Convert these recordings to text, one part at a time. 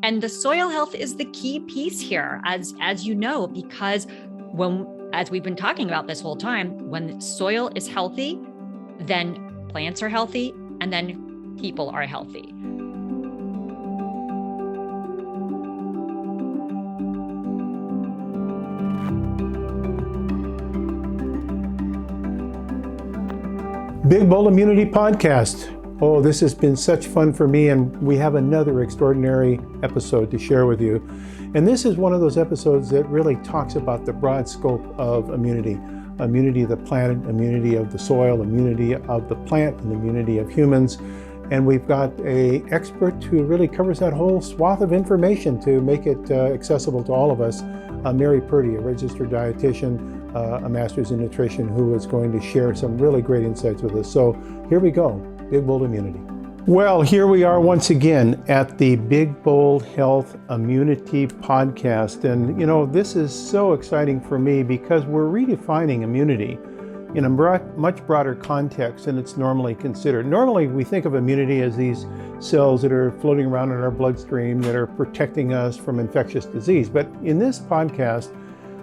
And the soil health is the key piece here, as you know, because as we've been talking about this whole time, when soil is healthy, then plants are healthy, and then people are healthy. Big Bold Immunity Podcast. Oh, this has been such fun for me, and we have another extraordinary episode to share with you. And this is one of those episodes that really talks about the broad scope of immunity. Immunity of the planet, immunity of the soil, immunity of the plant, and immunity of humans. And we've got an expert who really covers that whole swath of information to make it accessible to all of us. Mary Purdy, a registered dietitian, a master's in nutrition, who is going to share some really great insights with us. So here we go, Big Bold Immunity. Well, here we are once again at the Big Bold Health Immunity Podcast. And you know, this is so exciting for me because we're redefining immunity in a much broader context than it's normally considered. Normally, we think of immunity as these cells that are floating around in our bloodstream that are protecting us from infectious disease. But in this podcast,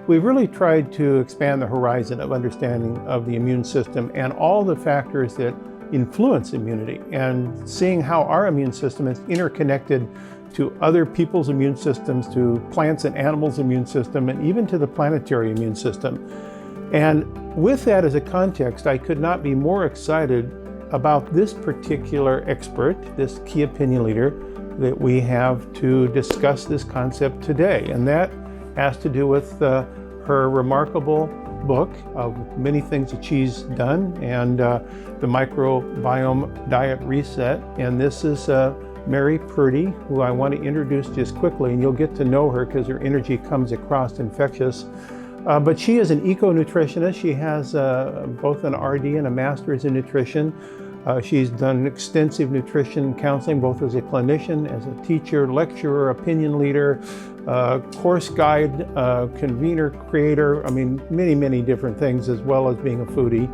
we've really tried to expand the horizon of understanding of the immune system and all the factors that influence immunity, and seeing how our immune system is interconnected to other people's immune systems, to plants and animals' immune system, and even to the planetary immune system. And with that as a context, I could not be more excited about this particular expert, this key opinion leader that we have to discuss this concept today. And that has to do with her remarkable book of many things that she's done, and the Microbiome Diet Reset. And this is Mary Purdy, who I want to introduce just quickly, and you'll get to know her because her energy comes across infectious. But she is an eco-nutritionist. She has both an RD and a master's in nutrition. She's done extensive nutrition counseling, both as a clinician, as a teacher, lecturer, opinion leader, course guide, convener, creator. I mean, many, many different things, as well as being a foodie.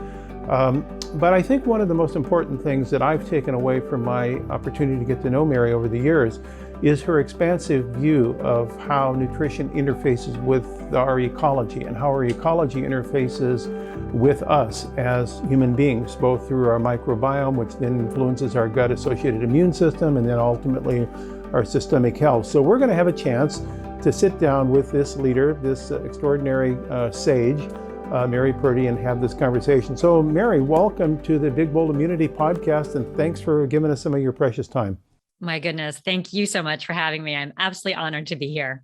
But I think one of the most important things that I've taken away from my opportunity to get to know Mary over the years is her expansive view of how nutrition interfaces with our ecology, and how our ecology interfaces with us as human beings, both through our microbiome, which then influences our gut-associated immune system, and then ultimately our systemic health. So we're going to have a chance to sit down with this leader, this extraordinary sage, Mary Purdy, and have this conversation. So Mary, welcome to the Big Bold Immunity Podcast, and thanks for giving us some of your precious time. My goodness. Thank you so much for having me. I'm absolutely honored to be here.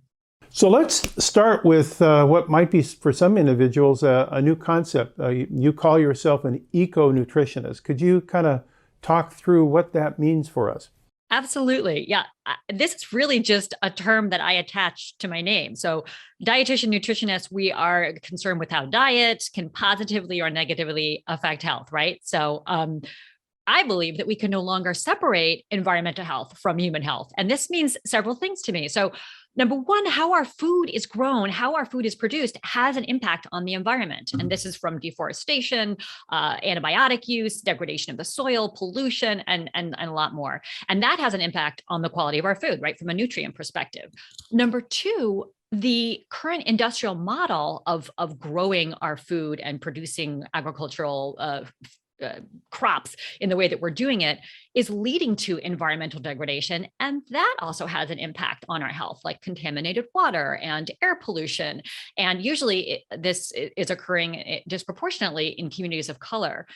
So let's start with what might be, for some individuals, a new concept. You call yourself an eco-nutritionist. Could you kind of talk through what that means for us? Absolutely. Yeah. This is really just a term that I attach to my name. So dietitian, nutritionist, we are concerned with how diet can positively or negatively affect health, right? So I believe that we can no longer separate environmental health from human health. And this means several things to me. So number one, how our food is grown, how our food is produced has an impact on the environment. And this is from deforestation, antibiotic use, degradation of the soil, pollution, and a lot more. And that has an impact on the quality of our food, right, from a nutrient perspective. Number two, the current industrial model of growing our food and producing agricultural crops in the way that we're doing it is leading to environmental degradation. And that also has an impact on our health, like contaminated water and air pollution. And usually this is occurring disproportionately in communities of color.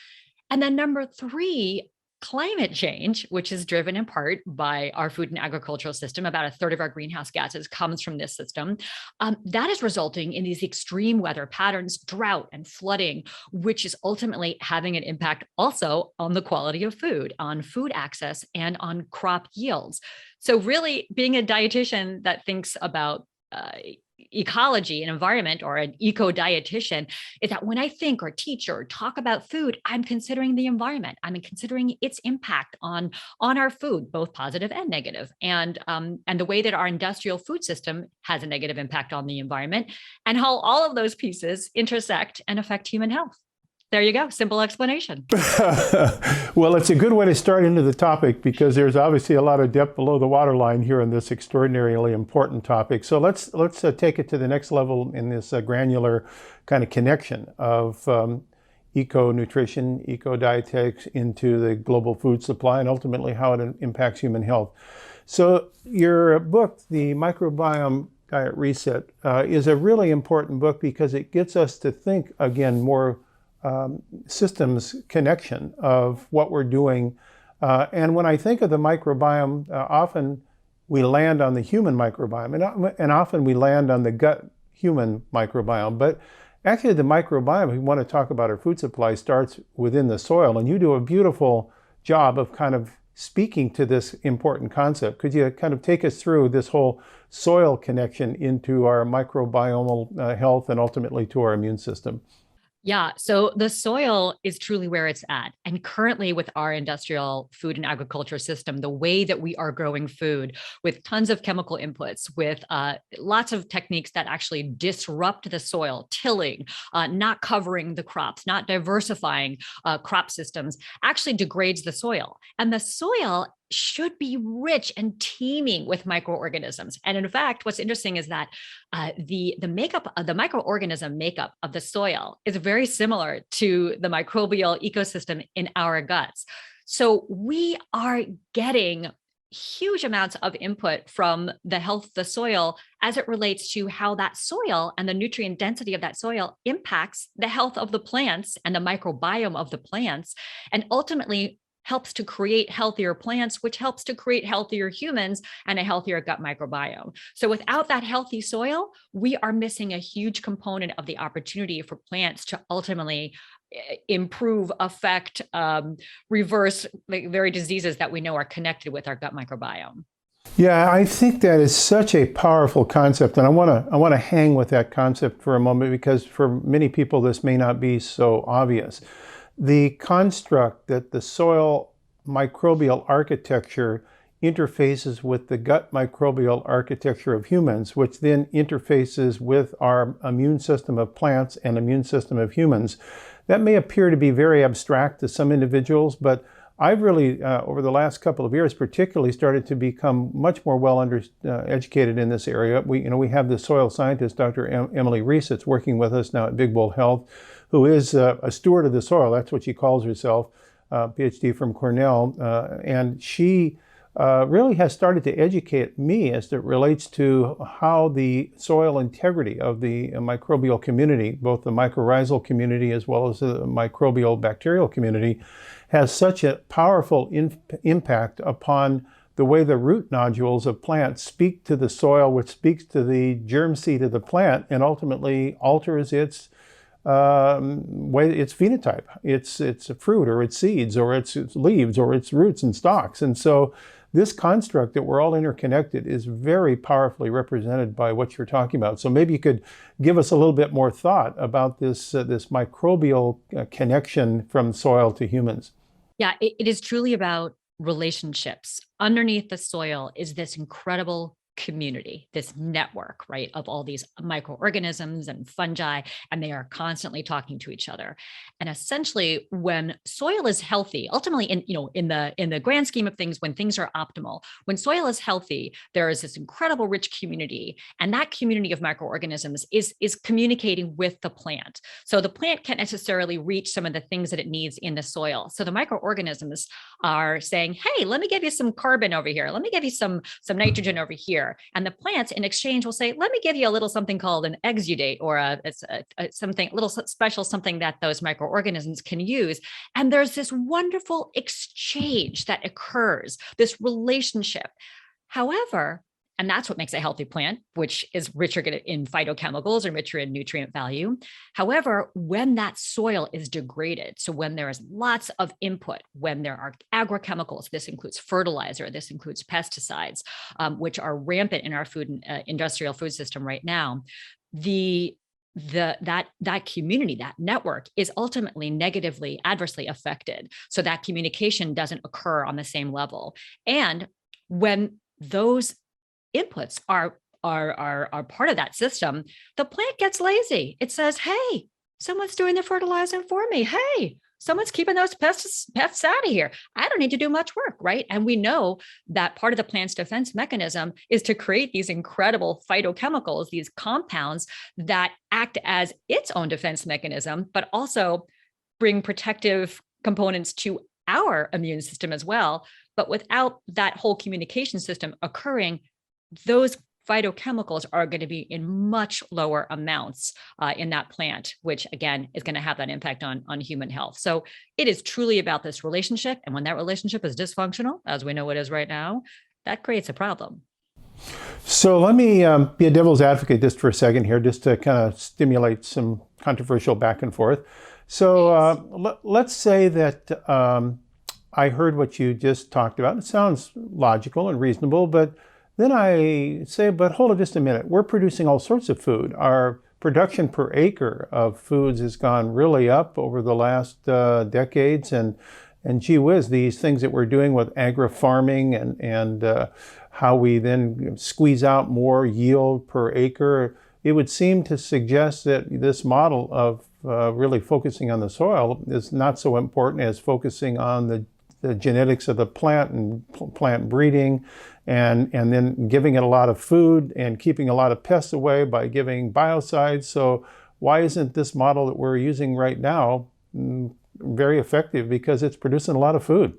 And then number three, climate change, which is driven in part by our food and agricultural system. About a third of our greenhouse gases comes from this system. That is resulting in these extreme weather patterns, drought and flooding, which is ultimately having an impact also on the quality of food, on food access, and on crop yields. So really being a dietitian that thinks about ecology and environment, or an eco-dietitian, is that when I think or teach or talk about food, I'm considering the environment. I'm considering its impact on our food, both positive and negative, and the way that our industrial food system has a negative impact on the environment, and how all of those pieces intersect and affect human health. There you go. Simple explanation. Well, it's a good way to start into the topic because there's obviously a lot of depth below the waterline here in this extraordinarily important topic. So let's take it to the next level in this granular kind of connection of eco-nutrition, eco-dietetics into the global food supply and ultimately how it impacts human health. So your book, The Microbiome Diet Reset, is a really important book because it gets us to think again more systems connection of what we're doing. And when I think of the microbiome, often we land on the human microbiome and often we land on the gut human microbiome. But actually the microbiome, if we want to talk about our food supply, starts within the soil. And you do a beautiful job of kind of speaking to this important concept. Could you kind of take us through this whole soil connection into our microbiomal health and ultimately to our immune system? Yeah. So the soil is truly where it's at. And currently, with our industrial food and agriculture system, the way that we are growing food with tons of chemical inputs, with lots of techniques that actually disrupt the soil, tilling, not covering the crops, not diversifying crop systems, actually degrades the soil. And the soil should be rich and teeming with microorganisms. And in fact, what's interesting is that the makeup of the microorganism makeup of the soil is very similar to the microbial ecosystem in our guts. So we are getting huge amounts of input from the health of the soil as it relates to how that soil and the nutrient density of that soil impacts the health of the plants and the microbiome of the plants, and ultimately helps to create healthier plants, which helps to create healthier humans and a healthier gut microbiome. So without that healthy soil, we are missing a huge component of the opportunity for plants to ultimately improve, affect, reverse the very diseases that we know are connected with our gut microbiome. Yeah, I think that is such a powerful concept, and I want to hang with that concept for a moment because for many people this may not be so obvious. The construct that the soil microbial architecture interfaces with the gut microbial architecture of humans, which then interfaces with our immune system of plants and immune system of humans. That may appear to be very abstract to some individuals, but I've really, over the last couple of years, particularly started to become much more educated in this area. We have the soil scientist, Dr. Emily Reese, that's working with us now at Big Bull Health, who is a steward of the soil. That's what she calls herself, PhD from Cornell. And she really has started to educate me as it relates to how the soil integrity of the microbial community, both the mycorrhizal community as well as the microbial bacterial community, has such a powerful impact upon the way the root nodules of plants speak to the soil, which speaks to the germ seed of the plant and ultimately alters its phenotype, its fruit or its seeds or its leaves or its roots and stalks. And so this construct that we're all interconnected is very powerfully represented by what you're talking about. So maybe you could give us a little bit more thought about this microbial connection from soil to humans. Yeah, it is truly about relationships. Underneath the soil is this incredible community, this network, right, of all these microorganisms and fungi, and they are constantly talking to each other. And essentially, when soil is healthy, ultimately, in the grand scheme of things, when things are optimal, when soil is healthy, there is this incredible rich community, and that community of microorganisms is communicating with the plant. So the plant can't necessarily reach some of the things that it needs in the soil. So the microorganisms are saying, "Hey, let me give you some carbon over here. Let me give you some nitrogen over here." And the plants in exchange will say, "Let me give you a little something called an exudate, or a little special something that those microorganisms can use." And there's this wonderful exchange that occurs, this relationship. However, and that's what makes a healthy plant, which is richer in phytochemicals and richer in nutrient value. However, when that soil is degraded, so when there is lots of input, when there are agrochemicals, this includes fertilizer, this includes pesticides, which are rampant in our food and industrial food system right now, that community, that network is ultimately negatively, adversely affected. So that communication doesn't occur on the same level. And when those inputs are part of that system, the plant gets lazy. It says, "Hey, Someone's doing the fertilizing for me. Hey, someone's keeping those pests out of here. I don't need to do much work, right? And we know that part of the plant's defense mechanism is to create these incredible phytochemicals, these compounds that act as its own defense mechanism, but also bring protective components to our immune system as well. But without that whole communication system occurring, those phytochemicals are going to be in much lower amounts in that plant, which again is going to have that impact on human health. So it is truly about this relationship. And when that relationship is dysfunctional, as we know it is right now, that creates a problem. So let me be a devil's advocate just for a second here, just to kind of stimulate some controversial back and forth. So let's say that I heard what you just talked about. It sounds logical and reasonable, but then I say, but hold on just a minute. We're producing all sorts of food. Our production per acre of foods has gone really up over the last decades. And gee whiz, these things that we're doing with agri-farming and how we then squeeze out more yield per acre, it would seem to suggest that this model of really focusing on the soil is not so important as focusing on the genetics of the plant and plant breeding, and then giving it a lot of food and keeping a lot of pests away by giving biocides. So why isn't this model that we're using right now very effective? Because it's producing a lot of food.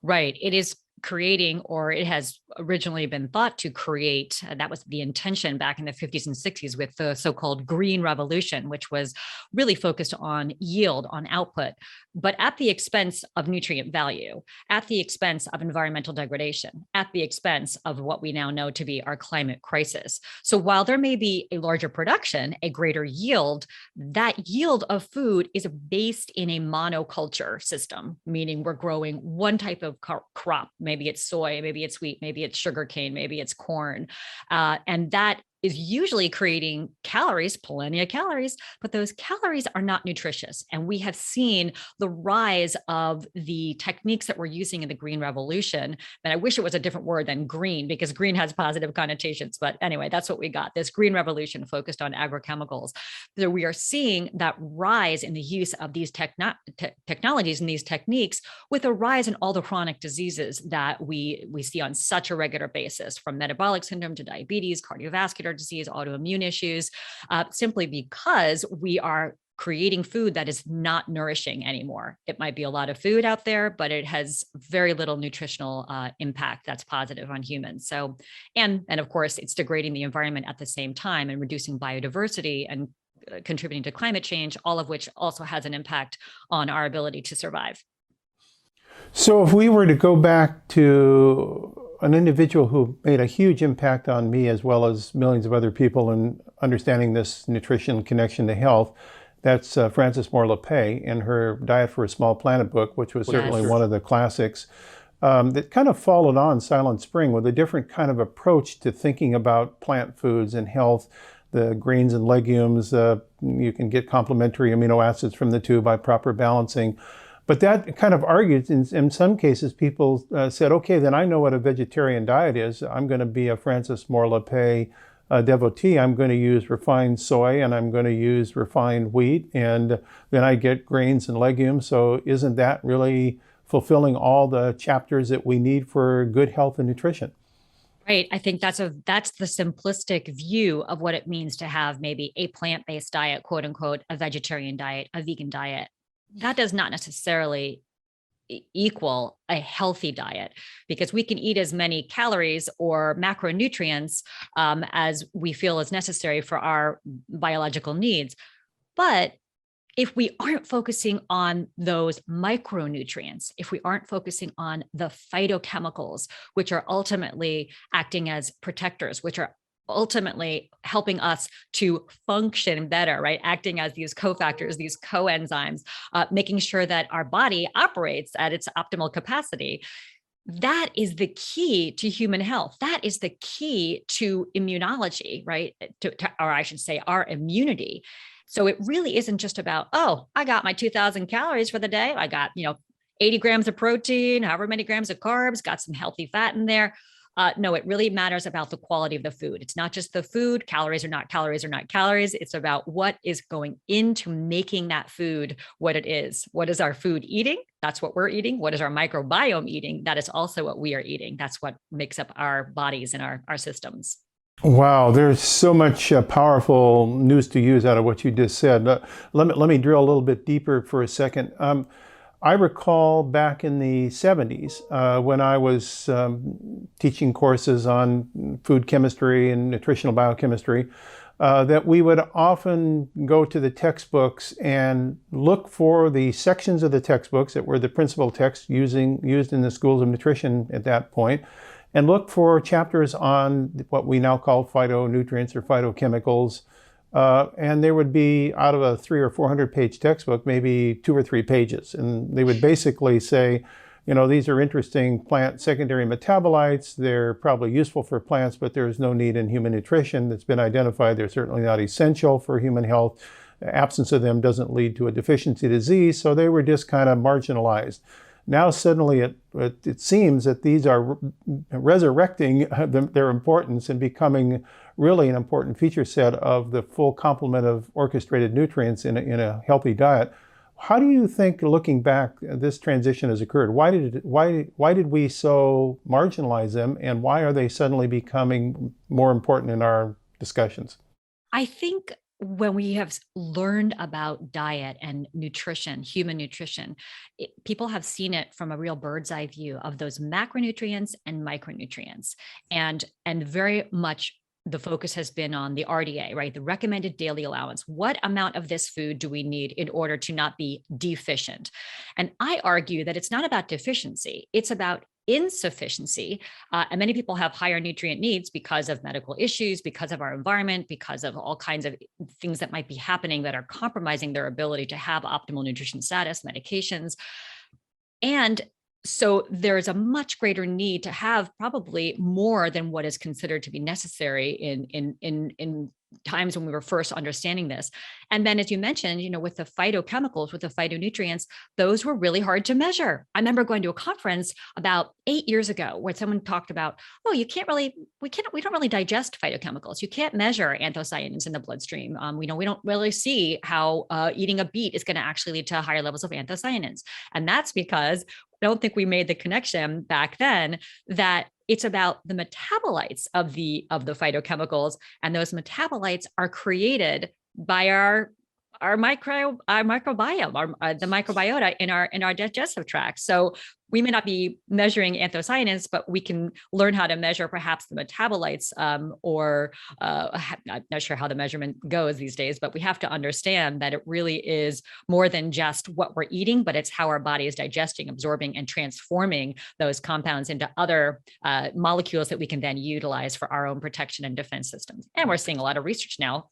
Right. It is creating, or it has originally been thought to create, that was the intention back in the 50s and 60s with the so-called Green Revolution, which was really focused on yield, on output, but at the expense of nutrient value, at the expense of environmental degradation, at the expense of what we now know to be our climate crisis. So while there may be a larger production, a greater yield, that yield of food is based in a monoculture system, meaning we're growing one type of crop. Maybe it's soy, maybe it's wheat, maybe it's sugarcane, maybe it's corn. And that is usually creating calories, plenty of calories, but those calories are not nutritious. And we have seen the rise of the techniques that we're using in the Green Revolution. And I wish it was a different word than green, because green has positive connotations. But anyway, that's what we got, this Green Revolution focused on agrochemicals. So we are seeing that rise in the use of these technologies and these techniques, with a rise in all the chronic diseases that we see on such a regular basis, from metabolic syndrome to diabetes, cardiovascular disease, autoimmune issues, simply because we are creating food that is not nourishing anymore. It might be a lot of food out there, but it has very little nutritional impact that's positive on humans. So, and of course, it's degrading the environment at the same time and reducing biodiversity and contributing to climate change, all of which also has an impact on our ability to survive. So if we were to go back to an individual who made a huge impact on me as well as millions of other people in understanding this nutrition connection to health, that's Frances Moore Lepay in her Diet for a Small Planet book, which was certainly one of the classics, that kind of followed on Silent Spring with a different kind of approach to thinking about plant foods and health. The grains and legumes, you can get complementary amino acids from the two by proper balancing. But that kind of argued, in some cases, people said, okay, then I know what a vegetarian diet is. I'm going to be a Frances Moore Lepay devotee. I'm going to use refined soy and I'm going to use refined wheat, and then I get grains and legumes. So isn't that really fulfilling all the chapters that we need for good health and nutrition? Right. I think that's the simplistic view of what it means to have maybe a plant-based diet, quote unquote, a vegetarian diet, a vegan diet. That does not necessarily equal a healthy diet, because we can eat as many calories or macronutrients as we feel is necessary for our biological needs. But if we aren't focusing on those micronutrients, if we aren't focusing on the phytochemicals, which are ultimately acting as protectors, which are ultimately helping us to function better, right? Acting as these cofactors, these coenzymes, making sure that our body operates at its optimal capacity. That is the key to human health. That is the key to immunology, right? Or I should say our immunity. So it really isn't just about, oh, I got my 2,000 calories for the day. I got, 80 grams of protein, however many grams of carbs, got some healthy fat in there. No, it really matters about the quality of the food. It's not just the food, calories are not calories are not calories. It's about what is going into making that food what it is. What is our food eating? That's what we're eating. What is our microbiome eating? That is also what we are eating. That's what makes up our bodies and our systems. Wow, there's so much powerful news to use out of what you just said. Let me drill a little bit deeper for a second. I recall back in the 70s when I was teaching courses on food chemistry and nutritional biochemistry, that we would often go to the textbooks and look for the sections of the textbooks that were the principal texts used in the schools of nutrition at that point, and look for chapters on what we now call phytonutrients or phytochemicals. And there would be, out of a 300 or 400 page textbook, maybe 2 or 3 pages. And they would basically say, these are interesting plant secondary metabolites. They're probably useful for plants, but there's no need in human nutrition that's been identified. They're certainly not essential for human health. The absence of them doesn't lead to a deficiency disease. So they were just kind of marginalized. Now suddenly it seems that these are resurrecting their importance and becoming really an important feature set of the full complement of orchestrated nutrients in a healthy diet. How do you think, looking back, this transition has occurred? Why did we so marginalize them, and why are they suddenly becoming more important in our discussions? I think when we have learned about diet and nutrition, human nutrition, people have seen it from a real bird's eye view of those macronutrients and micronutrients, and very much the focus has been on the RDA, right? The recommended daily allowance. What amount of this food do we need in order to not be deficient? And I argue that it's not about deficiency, it's about insufficiency. And many people have higher nutrient needs because of medical issues, because of our environment, because of all kinds of things that might be happening that are compromising their ability to have optimal nutrition status, medications. And so there's a much greater need to have probably more than what is considered to be necessary in times when we were first understanding this. And then, as you mentioned, with the phytochemicals, with the phytonutrients, those were really hard to measure. I remember going to a conference about 8 years ago where someone talked about, we don't really digest phytochemicals. You can't measure anthocyanins in the bloodstream. We don't really see how eating a beet is going to actually lead to higher levels of anthocyanins. And that's because I don't think we made the connection back then that it's about the metabolites of the phytochemicals, and those metabolites are created by our microbiome, the microbiota in our digestive tract. So we may not be measuring anthocyanins, but we can learn how to measure perhaps the metabolites, or I'm not sure how the measurement goes these days, but we have to understand that it really is more than just what we're eating, but it's how our body is digesting, absorbing, and transforming those compounds into other molecules that we can then utilize for our own protection and defense systems. And we're seeing a lot of research now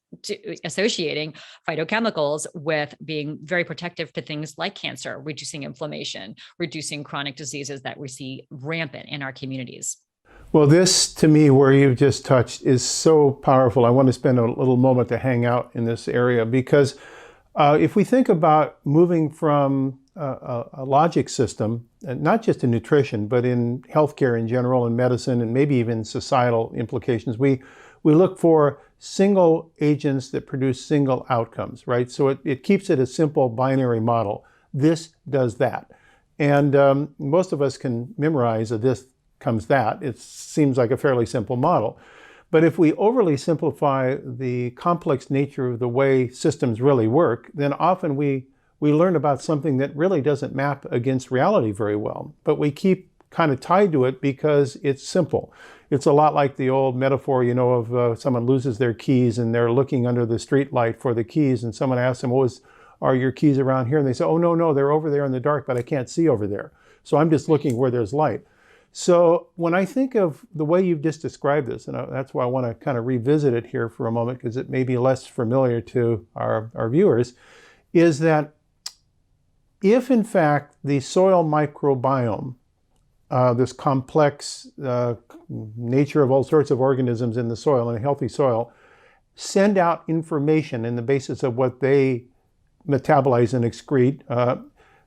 associating phytochemicals with being very protective to things like cancer, reducing inflammation, reducing chronic diseases that we see rampant in our communities. Well, this, to me, where you've just touched, is so powerful. I want to spend a little moment to hang out in this area, because if we think about moving from a logic system, not just in nutrition, but in healthcare in general, and medicine, and maybe even societal implications, we look for single agents that produce single outcomes, right? So it keeps it a simple binary model. This does that. And most of us can memorize a this comes that. It seems like a fairly simple model. But if we overly simplify the complex nature of the way systems really work, then often we learn about something that really doesn't map against reality very well. But we keep kind of tied to it because it's simple. It's a lot like the old metaphor, of someone loses their keys and they're looking under the street light for the keys, and someone asks them, are your keys around here? And they say, oh, no, they're over there in the dark, but I can't see over there. So I'm just looking where there's light. So when I think of the way you've just described this, and that's why I want to kind of revisit it here for a moment, because it may be less familiar to our viewers, is that if in fact the soil microbiome, this complex nature of all sorts of organisms in the soil, in a healthy soil, send out information in the basis of what they metabolize and excrete,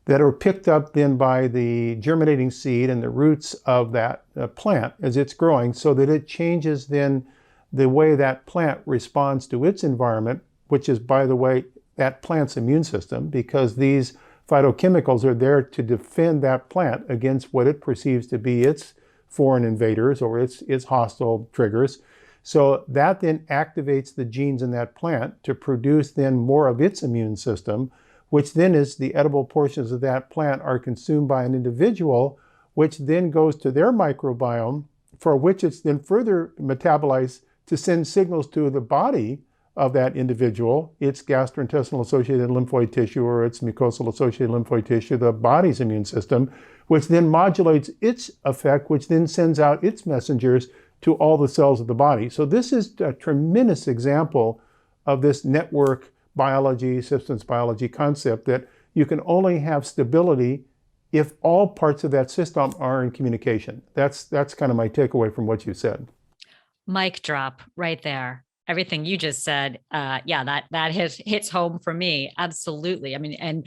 that are picked up then by the germinating seed and the roots of that plant as it's growing, so that it changes then the way that plant responds to its environment, which is, by the way, that plant's immune system, because these phytochemicals are there to defend that plant against what it perceives to be its foreign invaders or its hostile triggers. So that then activates the genes in that plant to produce then more of its immune system, which then is the edible portions of that plant are consumed by an individual, which then goes to their microbiome, for which it's then further metabolized to send signals to the body of that individual, its gastrointestinal associated lymphoid tissue or its mucosal associated lymphoid tissue, the body's immune system, which then modulates its effect, which then sends out its messengers to all the cells of the body. So this is a tremendous example of this network biology, systems biology concept, that you can only have stability if all parts of that system are in communication. That's kind of my takeaway from what you said. Mic drop right there. Everything you just said, that hits home for me. Absolutely. I mean, and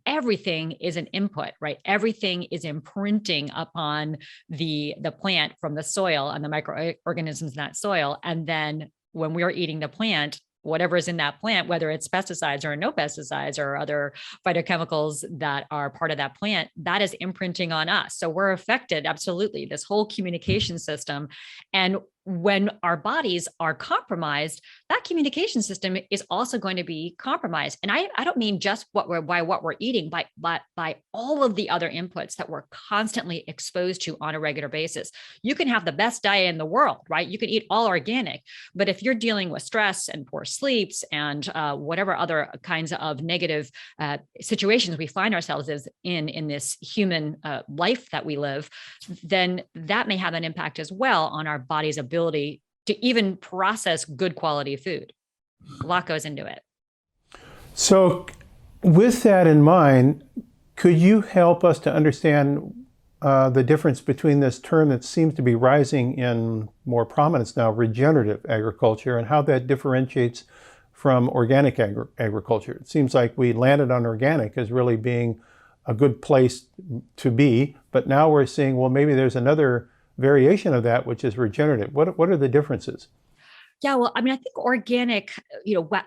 everything is an input, right? Everything is imprinting upon the plant from the soil and the microorganisms in that soil. And then when we're eating the plant, whatever is in that plant, whether it's pesticides or no pesticides or other phytochemicals that are part of that plant, that is imprinting on us. So we're affected, absolutely, this whole communication system. And when our bodies are compromised, that communication system is also going to be compromised. And I don't mean just by what we're eating, but by all of the other inputs that we're constantly exposed to on a regular basis. You can have the best diet in the world, right? You can eat all organic, but if you're dealing with stress and poor sleeps and whatever other kinds of negative situations we find ourselves in this human life that we live, then that may have an impact as well on our body's ability to even process good quality food. A lot goes into it. So with that in mind, could you help us to understand the difference between this term that seems to be rising in more prominence now, regenerative agriculture, and how that differentiates from organic agriculture? It seems like we landed on organic as really being a good place to be, but now we're seeing, well, maybe there's another variation of that, which is regenerative. What are the differences? Yeah, well, I mean, I think organic,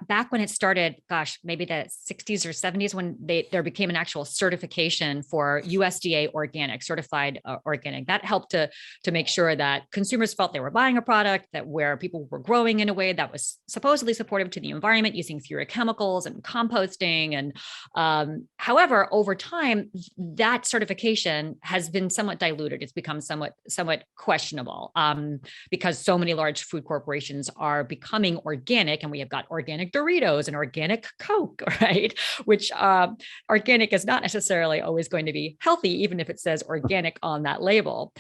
back when it started, gosh, maybe the 60s or 70s, when there became an actual certification for USDA organic, certified organic. That helped to make sure that consumers felt they were buying a product that where people were growing in a way that was supposedly supportive to the environment, using fewer chemicals and composting. And however, over time, that certification has been somewhat diluted. It's become somewhat questionable because so many large food corporations are becoming organic, and we have got organic Doritos and organic Coke, right? Which organic is not necessarily always going to be healthy, even if it says organic on that label.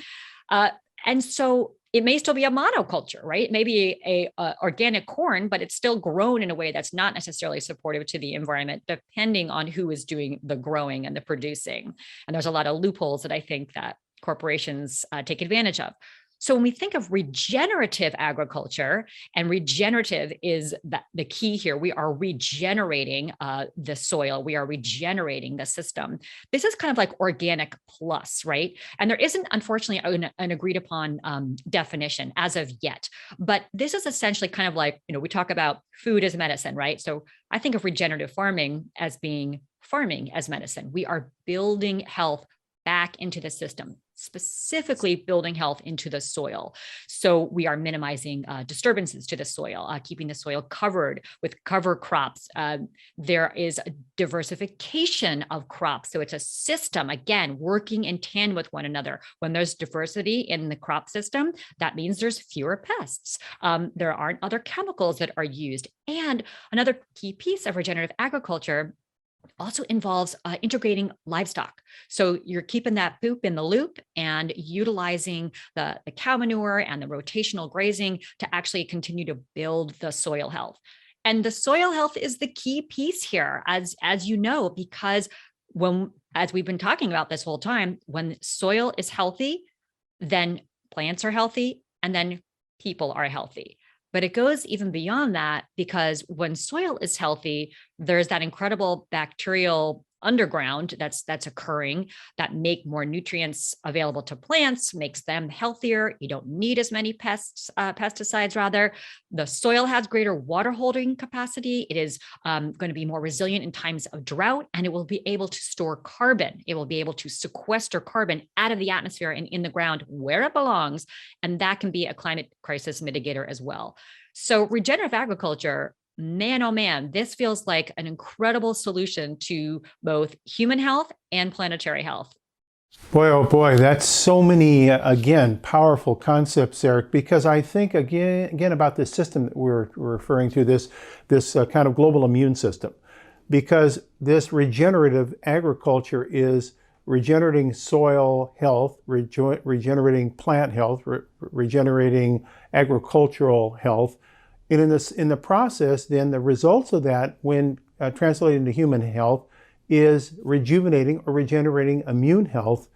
And so it may still be a monoculture, right? Maybe a organic corn, but it's still grown in a way that's not necessarily supportive to the environment, depending on who is doing the growing and the producing. And there's a lot of loopholes that I think that corporations take advantage of. So when we think of regenerative agriculture, and regenerative is the key here, we are regenerating the soil, we are regenerating the system. This is kind of like organic plus, right? And there isn't, unfortunately, an agreed upon definition as of yet. But this is essentially kind of like, we talk about food as medicine, right? So I think of regenerative farming as being farming as medicine. We are building health back into the system, specifically building health into the soil. So we are minimizing disturbances to the soil, keeping the soil covered with cover crops. There is a diversification of crops. So it's a system, again, working in tandem with one another. When there's diversity in the crop system, that means there's fewer pests. There aren't other chemicals that are used. And another key piece of regenerative agriculture also involves integrating livestock. So you're keeping that poop in the loop and utilizing the cow manure and the rotational grazing to actually continue to build the soil health. And the soil health is the key piece here, as you know, because as we've been talking about this whole time, when soil is healthy, then plants are healthy, and then people are healthy. But it goes even beyond that, because when soil is healthy, there's that incredible bacterial underground that's occurring that make more nutrients available to plants, makes them healthier. You don't need as many pesticides rather. The soil has greater water holding capacity. It is going to be more resilient in times of drought, and it will be able to store carbon. It will be able to sequester carbon out of the atmosphere and in the ground where it belongs. And that can be a climate crisis mitigator as well. So regenerative agriculture, man, oh man, this feels like an incredible solution to both human health and planetary health. Boy, oh boy, that's so many, again, powerful concepts, Eric, because I think, again about this system that we're referring to, this kind of global immune system, because this regenerative agriculture is regenerating soil health, regenerating plant health, regenerating agricultural health. And in the process, then the results of that, when translated into human health, is rejuvenating or regenerating immune health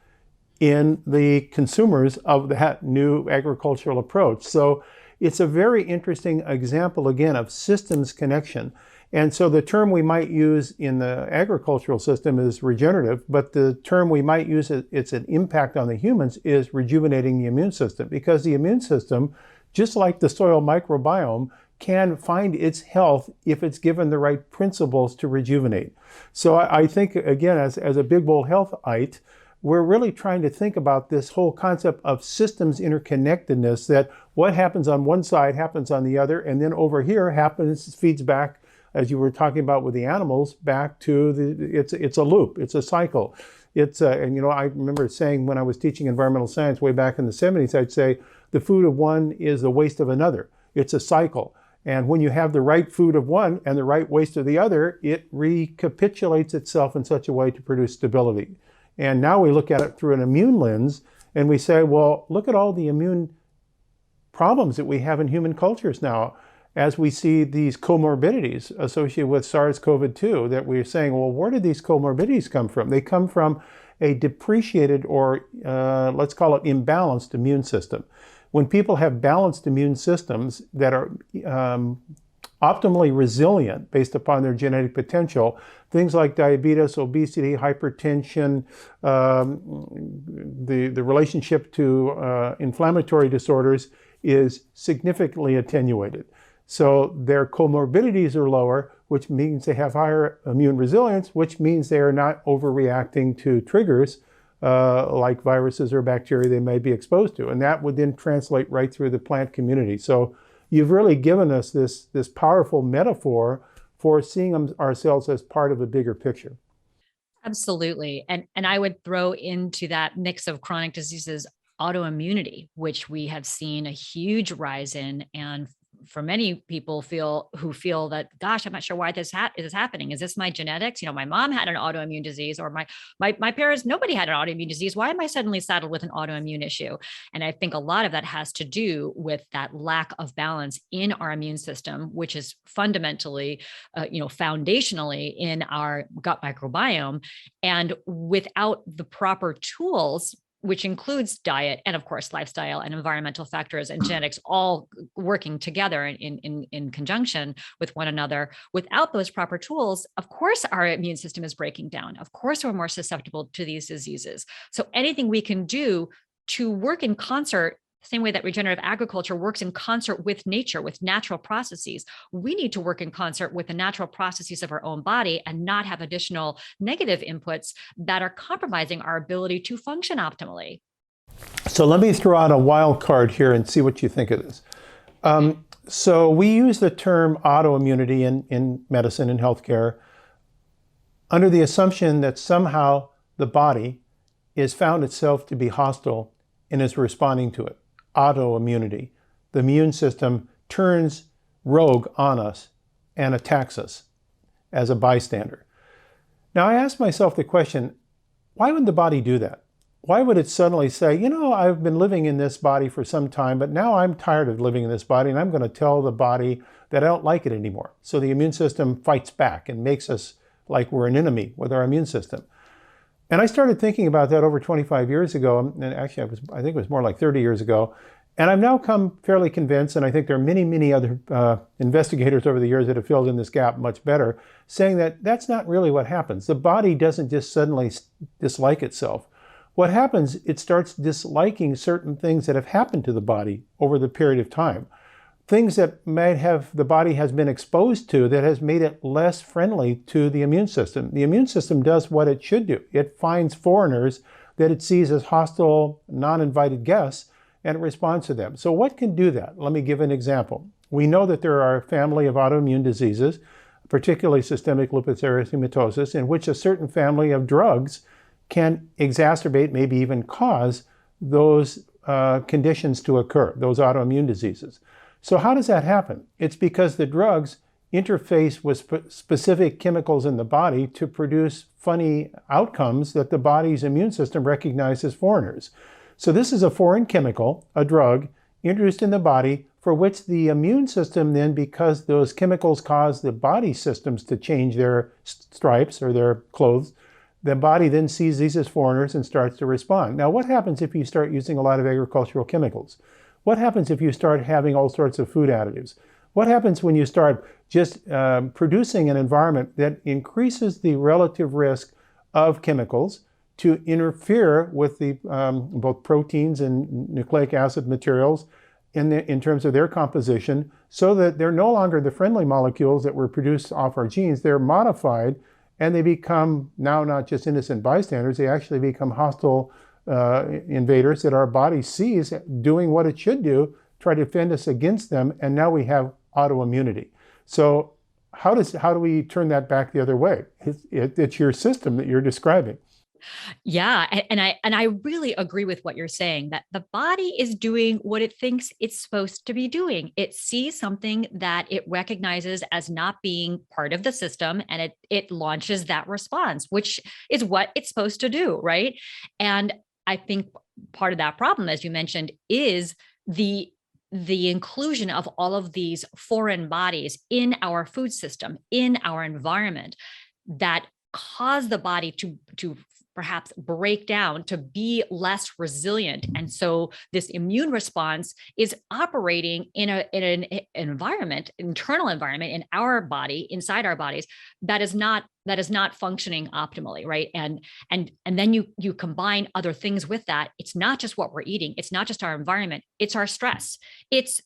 in the consumers of that new agricultural approach. So it's a very interesting example, again, of systems connection. And so the term we might use in the agricultural system is regenerative, but the term we might use, it's an impact on the humans, is rejuvenating the immune system, because the immune system, just like the soil microbiome, can find its health if it's given the right principles to rejuvenate. So I think, again, as a big, bold healthite, we're really trying to think about this whole concept of systems interconnectedness, that what happens on one side happens on the other, and then over here feeds back, as you were talking about with the animals, back to it's a loop, it's a cycle. And I remember saying when I was teaching environmental science way back in the 70s, I'd say the food of one is the waste of another. It's a cycle. And when you have the right food of one and the right waste of the other, it recapitulates itself in such a way to produce stability. And now we look at it through an immune lens, and we say, well, look at all the immune problems that we have in human cultures now, as we see these comorbidities associated with SARS-CoV-2, that we're saying, well, where did these comorbidities come from? They come from a depreciated, or let's call it imbalanced, immune system. When people have balanced immune systems that are optimally resilient based upon their genetic potential, things like diabetes, obesity, hypertension, the relationship to inflammatory disorders is significantly attenuated. So their comorbidities are lower, which means they have higher immune resilience, which means they are not overreacting to triggers like viruses or bacteria they may be exposed to. And that would then translate right through the plant community. So you've really given us this powerful metaphor for seeing ourselves as part of a bigger picture. Absolutely. And I would throw into that mix of chronic diseases autoimmunity, which we have seen a huge rise in. And for many people who feel that, gosh, I'm not sure why this is happening. Is this my genetics? My mom had an autoimmune disease, or my parents, nobody had an autoimmune disease. Why am I suddenly saddled with an autoimmune issue? And I think a lot of that has to do with that lack of balance in our immune system, which is fundamentally, foundationally in our gut microbiome. And without the proper tools, which includes diet and, of course, lifestyle and environmental factors and genetics, all working together in conjunction with one another. Without those proper tools, of course, our immune system is breaking down. Of course, we're more susceptible to these diseases. So anything we can do to work in concert, same way that regenerative agriculture works in concert with nature, with natural processes, we need to work in concert with the natural processes of our own body and not have additional negative inputs that are compromising our ability to function optimally. So let me throw out a wild card here and see what you think of this. So we use the term autoimmunity in medicine and healthcare under the assumption that somehow the body is found itself to be hostile and is responding to it. Autoimmunity. The immune system turns rogue on us and attacks us as a bystander. Now, I ask myself the question, why would the body do that? Why would it suddenly say, I've been living in this body for some time, but now I'm tired of living in this body, and I'm going to tell the body that I don't like it anymore. So the immune system fights back and makes us like we're an enemy with our immune system. And I started thinking about that over 25 years ago, and actually I think it was more like 30 years ago. And I've now come fairly convinced, and I think there are many, many other investigators over the years that have filled in this gap much better, saying that that's not really what happens. The body doesn't just suddenly dislike itself. What happens, it starts disliking certain things that have happened to the body over the period of time. Things that might have the body has been exposed to that has made it less friendly to the immune system. The immune system does what it should do. It finds foreigners that it sees as hostile, non-invited guests, and it responds to them. So what can do that? Let me give an example. We know that there are a family of autoimmune diseases, particularly systemic lupus erythematosus, in which a certain family of drugs can exacerbate, maybe even cause those conditions to occur, those autoimmune diseases. So how does that happen? It's because the drugs interface with specific chemicals in the body to produce funny outcomes that the body's immune system recognizes as foreigners. So this is a foreign chemical, a drug, introduced in the body for which the immune system then, because those chemicals cause the body systems to change their stripes or their clothes, the body then sees these as foreigners and starts to respond. Now, what happens if you start using a lot of agricultural chemicals? What happens if you start having all sorts of food additives? What happens when you start just producing an environment that increases the relative risk of chemicals to interfere with the both proteins and nucleic acid materials in terms of their composition, so that they're no longer the friendly molecules that were produced off our genes. They're modified, and they become now not just innocent bystanders, they actually become hostile invaders that our body sees doing what it should do, try to defend us against them, and now we have autoimmunity. So how do we turn that back the other way? It's your system that you're describing. Yeah, and I really agree with what you're saying, that the body is doing what it thinks it's supposed to be doing. It sees something that it recognizes as not being part of the system, and it launches that response, which is what it's supposed to do, right? And I think part of that problem, as you mentioned, is the inclusion of all of these foreign bodies in our food system, in our environment, that cause the body to perhaps break down, to be less resilient. And so this immune response is operating in an environment, internal environment in our body, inside our bodies, that is not functioning optimally, right? And then you combine other things with that. It's not just what we're eating, it's not just our environment, it's our stress, it's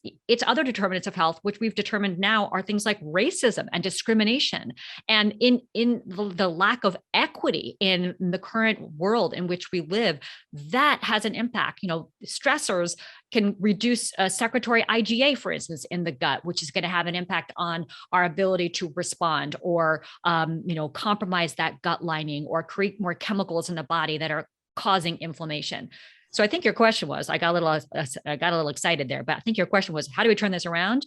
other determinants of health, which we've determined now are things like racism and discrimination, and in the lack of equity in the current world in which we live. That has an impact. Stressors can reduce secretory IgA, for instance, in the gut, which is going to have an impact on our ability to respond, or compromise that gut lining, or create more chemicals in the body that are causing inflammation. So I think your question was, I got a little excited there, but I think your question was, how do we turn this around?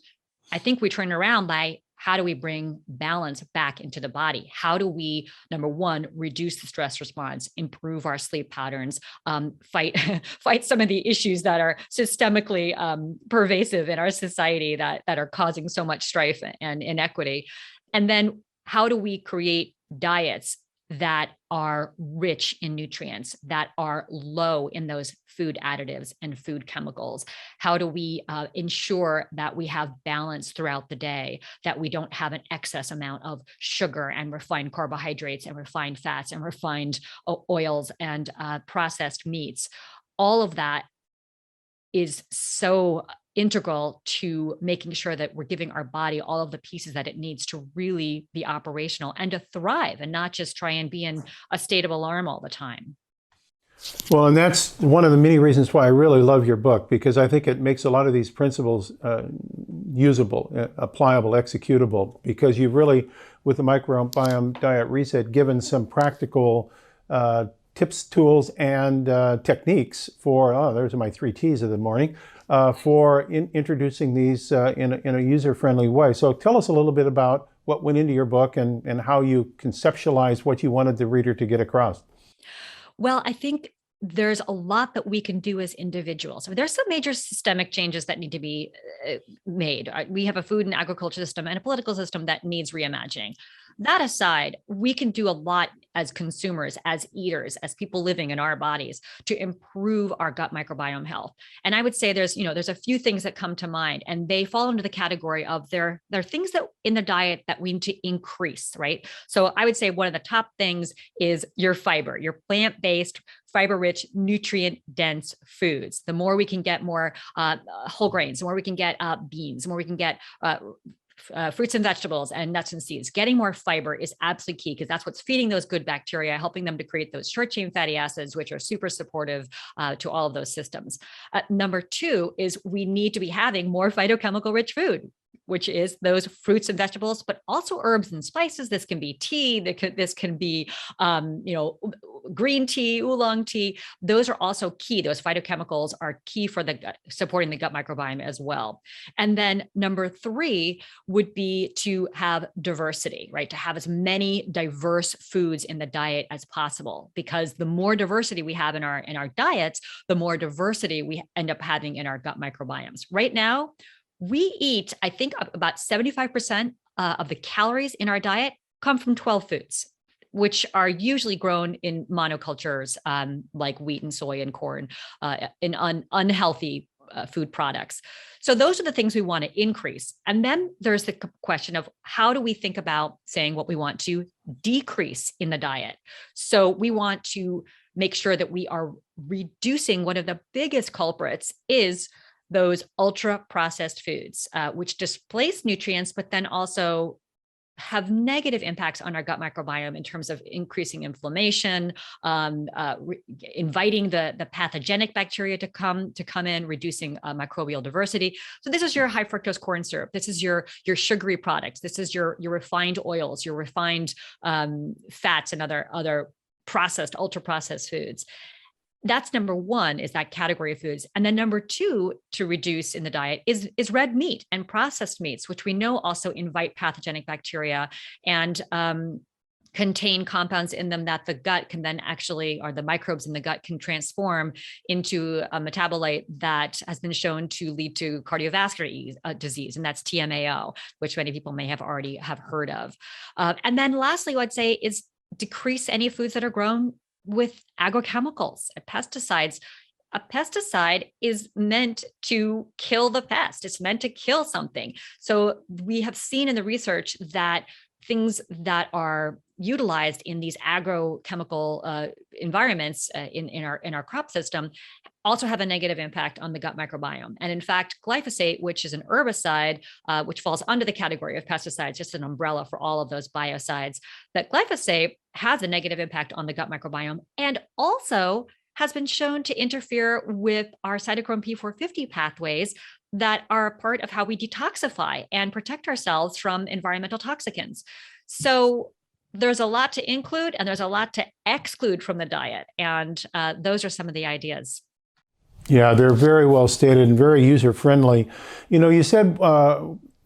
I think we turn it around by, how do we bring balance back into the body? How do we, number one, reduce the stress response, improve our sleep patterns, fight some of the issues that are systemically pervasive in our society that are causing so much strife and inequity? And then how do we create diets that are rich in nutrients, that are low in those food additives and food chemicals? How do we ensure that we have balance throughout the day, that we don't have an excess amount of sugar and refined carbohydrates and refined fats and refined oils and processed meats? All of that is so integral to making sure that we're giving our body all of the pieces that it needs to really be operational and to thrive, and not just try and be in a state of alarm all the time. Well, and that's one of the many reasons why I really love your book, because I think it makes a lot of these principles usable, applicable, executable, because you've really, with the Microbiome Diet Reset, given some practical tips, tools, and techniques for, there's my 3 T's of the morning, for introducing these in a user-friendly way. So tell us a little bit about what went into your book and how you conceptualized what you wanted the reader to get across. Well, I think there's a lot that we can do as individuals. So there's some major systemic changes that need to be made. We have a food and agriculture system and a political system that needs reimagining. That aside, we can do a lot as consumers, as eaters, as people living in our bodies to improve our gut microbiome health? And I would say there's a few things that come to mind, and they fall into the category of there are things that in the diet that we need to increase, right? So I would say one of the top things is your fiber, your plant-based, fiber-rich, nutrient-dense foods. The more we can get more whole grains, the more we can get beans, the more we can get fruits and vegetables and nuts and seeds. Getting more fiber is absolutely key because that's what's feeding those good bacteria, helping them to create those short-chain fatty acids, which are super supportive to all of those systems. Number two is we need to be having more phytochemical-rich food, which is those fruits and vegetables, but also herbs and spices. This can be tea. This can be, green tea, oolong tea. Those are also key. Those phytochemicals are key for the gut, supporting the gut microbiome as well. And then number three would be to have diversity, right? To have as many diverse foods in the diet as possible, because the more diversity we have in our diets, the more diversity we end up having in our gut microbiomes. Right now, we eat, I think, about 75% of the calories in our diet come from 12 foods, which are usually grown in monocultures like wheat and soy and corn, in unhealthy food products. So those are the things we want to increase. And then there's the question of how do we think about saying what we want to decrease in the diet? So we want to make sure that we are reducing one of the biggest culprits is those ultra processed foods, which displace nutrients, but then also have negative impacts on our gut microbiome in terms of increasing inflammation, inviting the pathogenic bacteria to come in, reducing microbial diversity. So this is your high fructose corn syrup. This is your sugary products. This is your refined oils, your refined fats, and other processed, ultra processed foods. That's number one, is that category of foods. And then number two to reduce in the diet is red meat and processed meats, which we know also invite pathogenic bacteria and contain compounds in them that the gut can then actually, or the microbes in the gut can transform into a metabolite that has been shown to lead to cardiovascular disease, and that's TMAO, which many people may have already have heard of. And then lastly, what I'd say is decrease any foods that are grown with agrochemicals and pesticides. A pesticide is meant to kill the pest. It's meant to kill something. So we have seen in the research that things that are utilized in these agrochemical environments in our crop system also have a negative impact on the gut microbiome. And in fact, glyphosate, which is an herbicide, which falls under the category of pesticides, just an umbrella for all of those biocides, that glyphosate has a negative impact on the gut microbiome and also has been shown to interfere with our cytochrome P450 pathways that are part of how we detoxify and protect ourselves from environmental toxicants. So there's a lot to include and there's a lot to exclude from the diet. And those are some of the ideas. Yeah, they're very well stated and very user-friendly. You said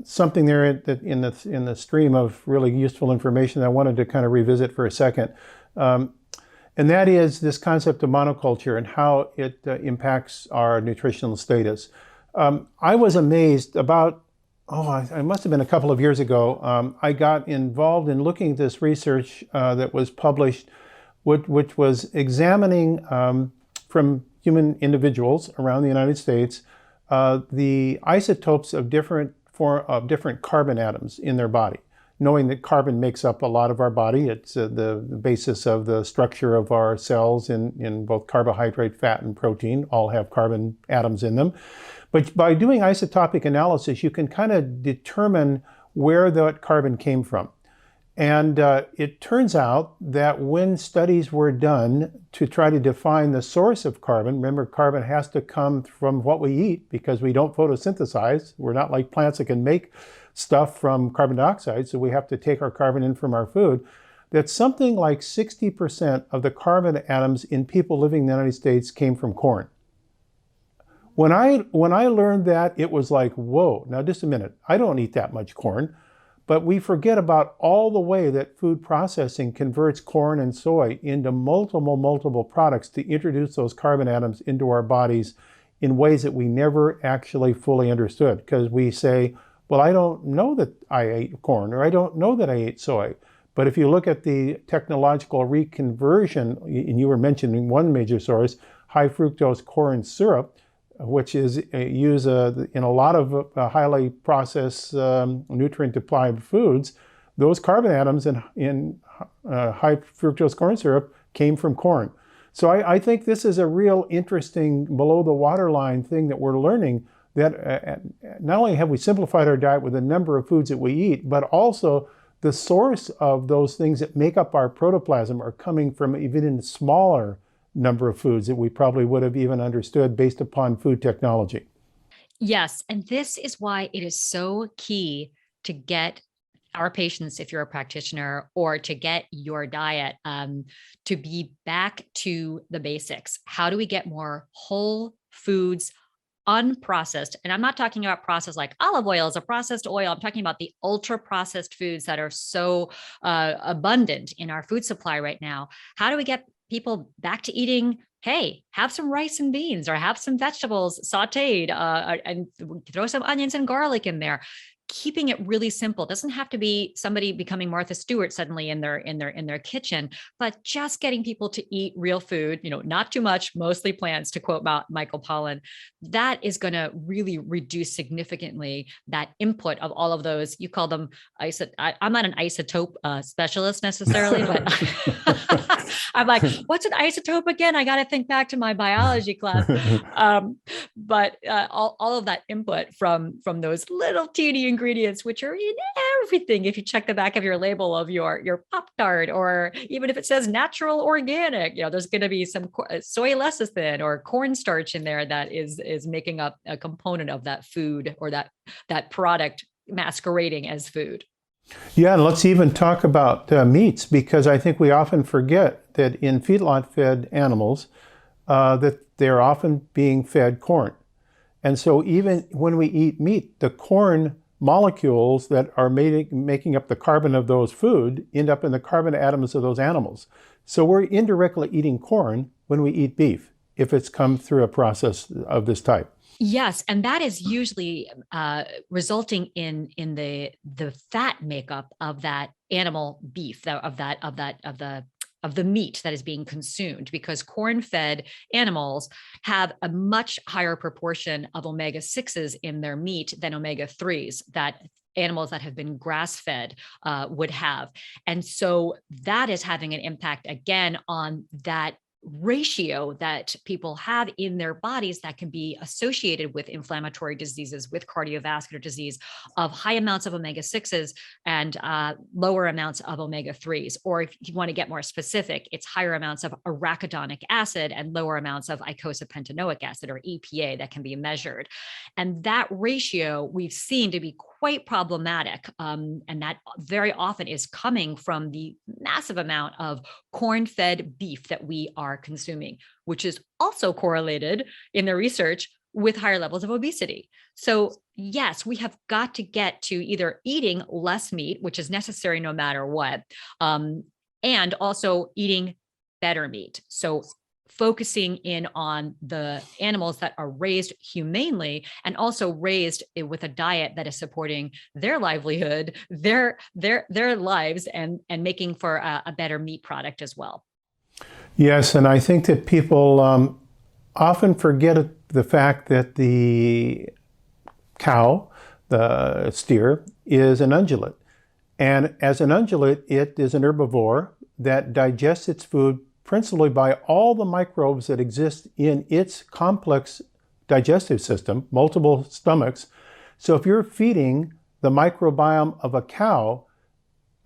something there in the stream of really useful information that I wanted to kind of revisit for a second. And that is this concept of monoculture and how it impacts our nutritional status. I was amazed about, it must have been a couple of years ago, I got involved in looking at this research that was published, which was examining from human individuals around the United States the isotopes of different carbon atoms in their body. Knowing that carbon makes up a lot of our body, it's the basis of the structure of our cells in both carbohydrate, fat, and protein, all have carbon atoms in them. But by doing isotopic analysis, you can kind of determine where that carbon came from. And it turns out that when studies were done to try to define the source of carbon, remember carbon has to come from what we eat because we don't photosynthesize. We're not like plants that can make stuff from carbon dioxide, so we have to take our carbon in from our food, that something like 60% of the carbon atoms in people living in the United States came from corn. When I learned that, it was like, whoa, now just a minute, I don't eat that much corn, but we forget about all the way that food processing converts corn and soy into multiple products to introduce those carbon atoms into our bodies in ways that we never actually fully understood, because we say, well, I don't know that I ate corn, or I don't know that I ate soy. But if you look at the technological reconversion, and you were mentioning one major source, high fructose corn syrup, which is used in a lot of highly processed nutrient-deprived foods, those carbon atoms in high fructose corn syrup came from corn. So I think this is a real interesting below the waterline thing that we're learning, that not only have we simplified our diet with the number of foods that we eat, but also the source of those things that make up our protoplasm are coming from even a smaller number of foods that we probably would have even understood based upon food technology. Yes. And this is why it is so key to get our patients, if you're a practitioner, or to get your diet to be back to the basics. How do we get more whole foods, unprocessed? And I'm not talking about processed like olive oil is a processed oil. I'm talking about the ultra processed foods that are so abundant in our food supply right now. How do we get people back to eating? Hey, have some rice and beans, or have some vegetables sauteed, and throw some onions and garlic in there. Keeping it really simple. It doesn't have to be somebody becoming Martha Stewart suddenly in their kitchen, but just getting people to eat real food, not too much, mostly plants, to quote Michael Pollan. That is going to really reduce significantly that input of all of those. You call them I'm not an isotope specialist necessarily, but I'm like, what's an isotope again? I got to think back to my biology class. But all of that input from those little teeny ingredients, which are in everything. If you check the back of your label of your Pop-Tart, or even if it says natural organic, there's going to be some soy lecithin or cornstarch in there that is making up a component of that food, or that product masquerading as food. Yeah, and let's even talk about meats, because I think we often forget that in feedlot-fed animals, that they're often being fed corn. And so even when we eat meat, the corn molecules that are making up the carbon of those food end up in the carbon atoms of those animals. So we're indirectly eating corn when we eat beef, if it's come through a process of this type. Yes, and that is usually resulting in the fat makeup of that animal beef, of the meat that is being consumed, because corn-fed animals have a much higher proportion of omega-6s in their meat than omega-3s that animals that have been grass-fed would have. And so that is having an impact again on that ratio that people have in their bodies that can be associated with inflammatory diseases, with cardiovascular disease, of high amounts of omega-6s and lower amounts of omega-3s. Or if you want to get more specific, it's higher amounts of arachidonic acid and lower amounts of eicosapentaenoic acid, or EPA, that can be measured. And that ratio we've seen to be quite problematic. And that very often is coming from the massive amount of corn-fed beef that we are consuming, which is also correlated in the research with higher levels of obesity. So yes, we have got to get to either eating less meat, which is necessary no matter what, and also eating better meat. So focusing in on the animals that are raised humanely, and also raised with a diet that is supporting their livelihood, their lives, and making for a better meat product as well. Yes, and I think that people often forget the fact that the cow, the steer, is an ungulate. And as an ungulate, it is an herbivore that digests its food principally by all the microbes that exist in its complex digestive system, multiple stomachs. So if you're feeding the microbiome of a cow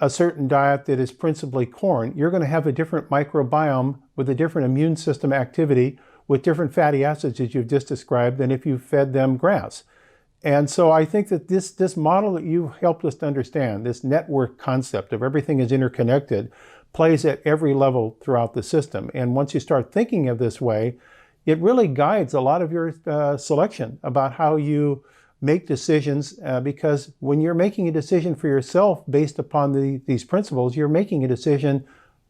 a certain diet that is principally corn, you're going to have a different microbiome with a different immune system activity, with different fatty acids as you've just described, than if you fed them grass. And so I think that this model that you've helped us to understand, this network concept of everything is interconnected, plays at every level throughout the system. And once you start thinking of this way, it really guides a lot of your selection about how you make decisions, because when you're making a decision for yourself based upon these principles, you're making a decision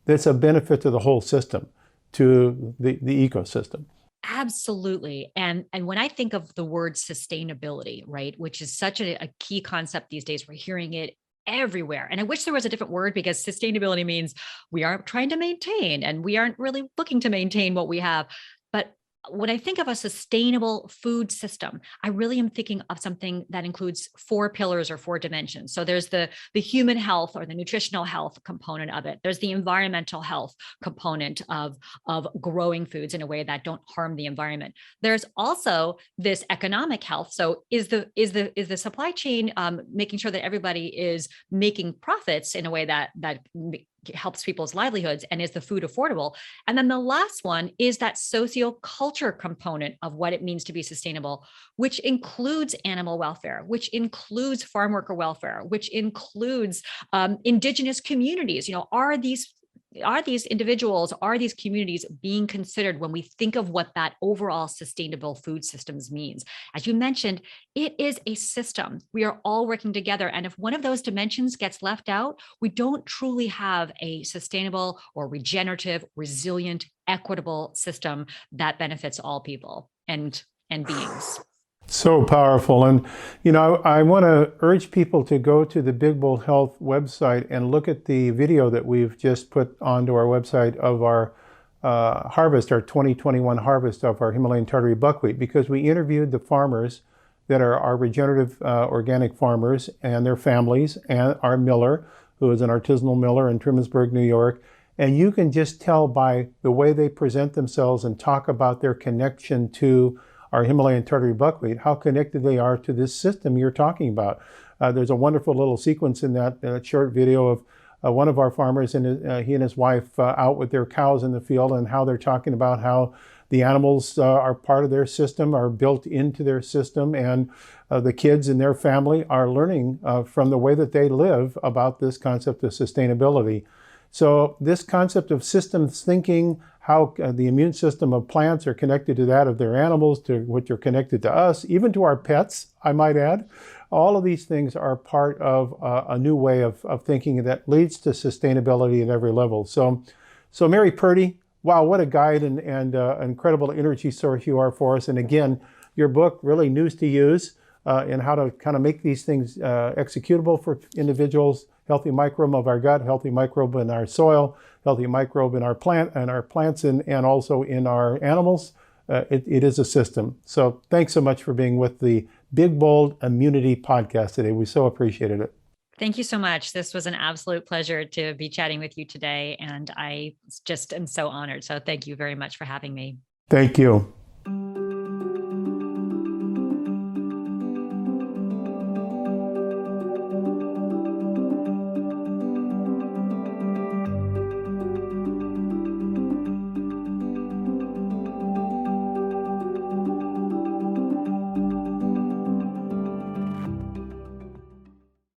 that's a benefit to the whole system, to the ecosystem. Absolutely. And when I think of the word sustainability, right, which is such a key concept these days, we're hearing it everywhere. And I wish there was a different word, because sustainability means we aren't trying to maintain, and we aren't really looking to maintain what we have. But when I think of a sustainable food system, I really am thinking of something that includes 4 pillars or 4 dimensions. So there's the human health or the nutritional health component of it. There's the environmental health component of growing foods in a way that don't harm the environment. There's also this economic health. So is the supply chain making sure that everybody is making profits in a way that helps people's livelihoods, and is the food affordable? And then the last one is that socio-culture component of what it means to be sustainable, which includes animal welfare, which includes farm worker welfare, which includes indigenous communities. Are these individuals, are these communities being considered when we think of what that overall sustainable food systems means? As you mentioned, it is a system. We are all working together. And if one of those dimensions gets left out, we don't truly have a sustainable or regenerative, resilient, equitable system that benefits all people and beings. So powerful. And, I want to urge people to go to the Big Bold Health website and look at the video that we've just put onto our website of our harvest, our 2021 harvest of our Himalayan tartary buckwheat, because we interviewed the farmers that are our regenerative organic farmers and their families, and our miller, who is an artisanal miller in Trumansburg, New York. And you can just tell by the way they present themselves and talk about their connection to our Himalayan tartary buckwheat, how connected they are to this system you're talking about. There's a wonderful little sequence in that short video of one of our farmers and he and his wife out with their cows in the field, and how they're talking about how the animals are part of their system, are built into their system, and the kids in their family are learning from the way that they live about this concept of sustainability. So this concept of systems thinking, how the immune system of plants are connected to that of their animals, to which are connected to us, even to our pets, I might add. All of these things are part of a new way of thinking that leads to sustainability at every level. So Mary Purdy, wow, what a guide and incredible energy source you are for us. And again, your book, really news to use in how to kind of make these things executable for individuals. Healthy microbe of our gut, healthy microbe in our soil, healthy microbe in our plants and also in our animals. It is a system. So thanks so much for being with the Big Bold Immunity podcast today. We so appreciated it. Thank you so much. This was an absolute pleasure to be chatting with you today, and I just am so honored. So thank you very much for having me. Thank you.